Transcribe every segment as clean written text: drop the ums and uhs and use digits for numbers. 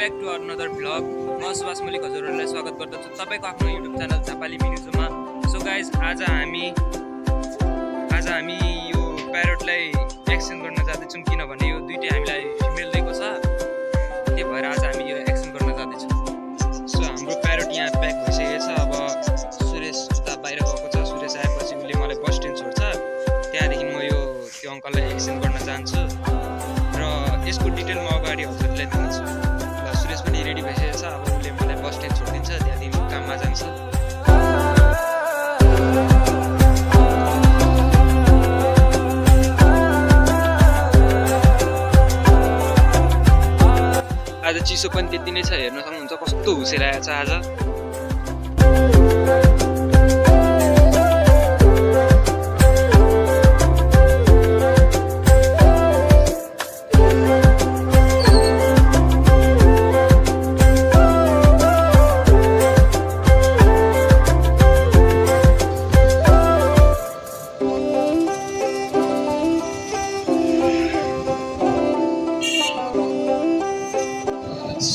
Back to another vlog. म सुभाष मलिक हजुरहरूलाई स्वागत गर्दछु तपाईँको आफ्नो युट्युब च्यानल नेपाली मिनिजोमा। सो गाइज आज हामी यो प्यारोटलाई एक्सचेन्ज गर्न जाँदैछौँ, किनभने यो दुईटै हामीलाई फिमेल दिएको छ। त्यही भएर आज हामी यो एक्सचेन्ज गर्न जाँदैछौँ। सो हाम्रो प्यारोट यहाँ प्याक भइसकेको छ। अब सुरेश उता बाहिर गएको छ। सुरेश आएपछि उसले मलाई बस स्ट्यान्ड छोड्छ, त्यहाँदेखि म त्यो अङ्कललाई एक्सचेन्ज गर्न जान्छु र यसको डिटेल म अगाडि हजुरलाई दिन्छु। र सुरेश पनि रेडी भइसकेको छ। अब उसले मलाई बस स्ट्यान्ड छोडिदिन्छ, त्यहाँदेखि काममा जान्छु। आज चिसो पनि त्यति नै छ, हेर्न सक्नुहुन्छ कस्तो हुसेलाएको छ आज।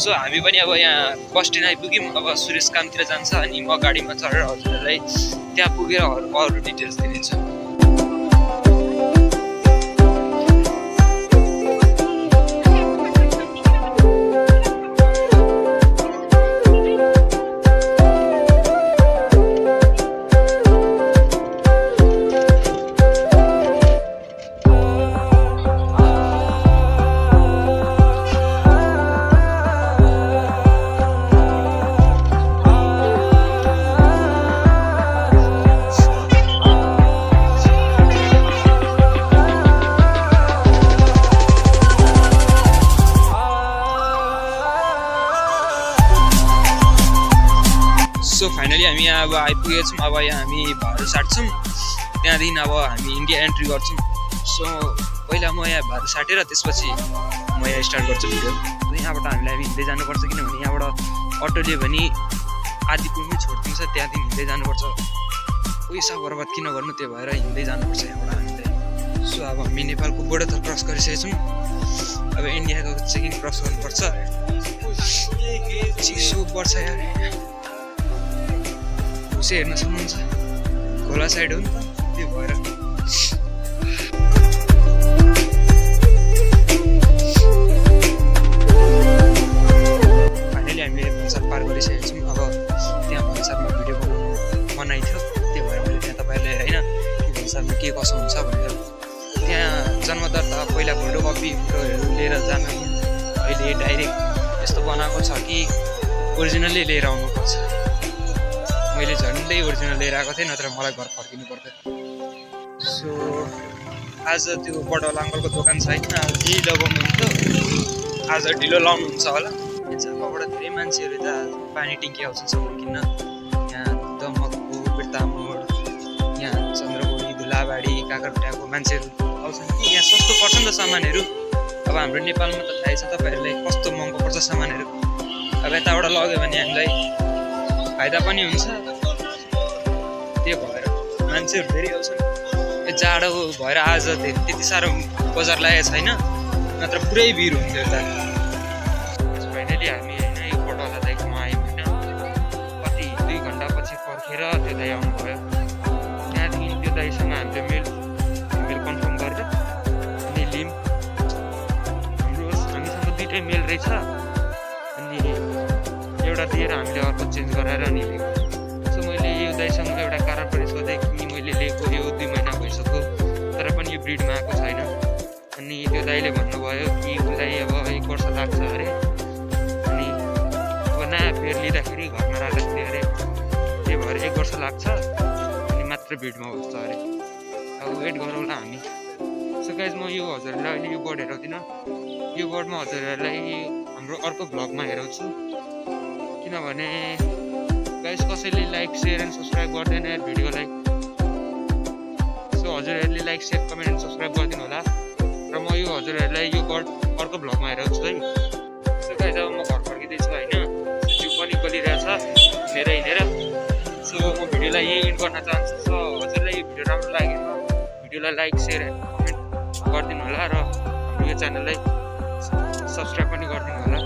सो हामी पनि अब यहाँ बस स्ट्यान्ड आइपुग्यौँ। अब सुरेश कामतिर जान्छ अनि म गाडीमा चढेर हजुरहरूलाई त्यहाँ पुगेर अरू डिटेल्स दिनेछु। सो फाइनली हामी यहाँ अब आइपुगेको छौँ। अब यहाँ हामी भाडा साट्छौँ, त्यहाँदेखि अब हामी इन्डिया एन्ट्री गर्छौँ। सो पहिला म यहाँ भाडा साटेर त्यसपछि म यहाँ स्टार्ट गर्छु भिडियो। यहाँबाट हामीलाई हिँड्दै जानुपर्छ, किनभने यहाँबाट अटोले भने आदिपुरमै छोडिदिन्छ, त्यहाँदेखि हिँड्दै जानुपर्छ। पैसा बर्बाद किन गर्नु, त्यो भएर हिँड्दै जानुपर्छ यहाँबाट हामीलाई। सो अब हामी नेपालको बोर्डर त क्रस गरिसकेको छौँ। अब इन्डियाको चेकिङ क्रस गर्नुपर्छ। चिसो पर्छ यार, उसे हेर्न सक्नुहुन्छ खोला साइड हो नि त, त्यो भएर। फाइनली हामीले भन्सार पार गरिसकेको छौँ। अब त्यहाँ भन्सारमा भिडियो बनाउनु मनाइ थियो, त्यो भएर मैले त्यहाँ तपाईँहरूलाई होइन कि भन्सारमा के कसो हुन्छ भनेर त्यहाँ जन्मदर्ता पहिला फोटोकपीहरू लिएर जानु, अहिले डाइरेक्ट यस्तो बनाएको छ कि ओरिजिनलै लिएर आउनुपर्छ। मैले झन्डै ओरिजिनल लिएर आएको थिएँ, नत्र मलाई घर फर्किनु पर्थ्यो। सो आज त्यो बडवाला अङ्कलको दोकान छैन, आज यही लगाउनुहुन्थ्यो, आज ढिलो लाउनुहुन्छ होला। यहाँबाट धेरै मान्छेहरू त पानी टिङ्की आउँछन् सामान किन्न। यहाँ दमकको बिर्तामोड, यहाँ चन्द्रगोडी, धुलाबाडी, काकरटाको मान्छेहरू आउँछन् कि यहाँ सस्तो पर्छ नि त सामानहरू। अब हाम्रो नेपालमा त थाहै छ तपाईँहरूलाई कस्तो महँगो पर्छ सामानहरू। अब यताबाट लग्यो भने हामीलाई फाइदा पनि हुन्छ, त्यो भएर मान्छेहरू धेरै आउँछन्। यो जाडो भएर आज त्यति साह्रो बजार लागेको छैन, नत्र पुरै भिड हुन्थ्यो यता। फाइनली हामी होइन यो बडवाला दाइकोमा आयौँ होइन, कति 2 घन्टा पछि पर्खेर त्यो दाइ आउनुभयो। त्यहाँदेखि त्यो दाइसँग हामीले मेल कन्फर्म गरेर अनि लियौँ। हामीसँग 2टै मेल रहेछ, अनि एउटा दिएर हामीले अर्को चेन्ज गराएर अनि लिएको। सो मैले यो दाइसँग एउटा कारण पनि सोधेँ कि मैले लिएको यो 2 महिना भइसक्यो तर पनि यो ब्रिडमा आएको छैन। अनि त्यो दाइले भन्नुभयो कि उसलाई अब 1 वर्ष लाग्छ अरे, अनि अब नयाँ पेयर लिँदाखेरि घरमा राख्दाखेरि अरे, त्यही भएर 1 वर्ष लाग्छ अनि मात्र ब्रिडमा बस्छ अरे। अब वेट गरौँला हामी। सो गाइज म यो हजुरहरूलाई अहिले यो बर्ड हेराउँदिनँ, यो बर्डमा हजुरहरूलाई हाम्रो अर्को भ्लगमा हेराउँछु, किनभने गाइस कसैले लाइक सेयर एन्ड सब्सक्राइब गर्दैन यार भिडियोलाई। सो हजुरहरूले like share comment and subscribe गरिदिनु होला। र म यो हजुरहरूलाई यो बर्ड अर्को भ्लगमा हेराउँछु है। सो गाइस अब म घर फर्किँदैछु होइन, जिउ पनि गलिरहेछ हिँडेर। सो म भिडियोलाई यही एन्ड गर्न चाहन्छु। सो हजुरलाई यो भिडियो राम्रो लाग्यो भिडियोलाई लाइक सेयर एन्ड कमेन्ट गरिदिनु होला, र हाम्रो यो च्यानललाई सब्सक्राइब पनि गरिदिनु होला।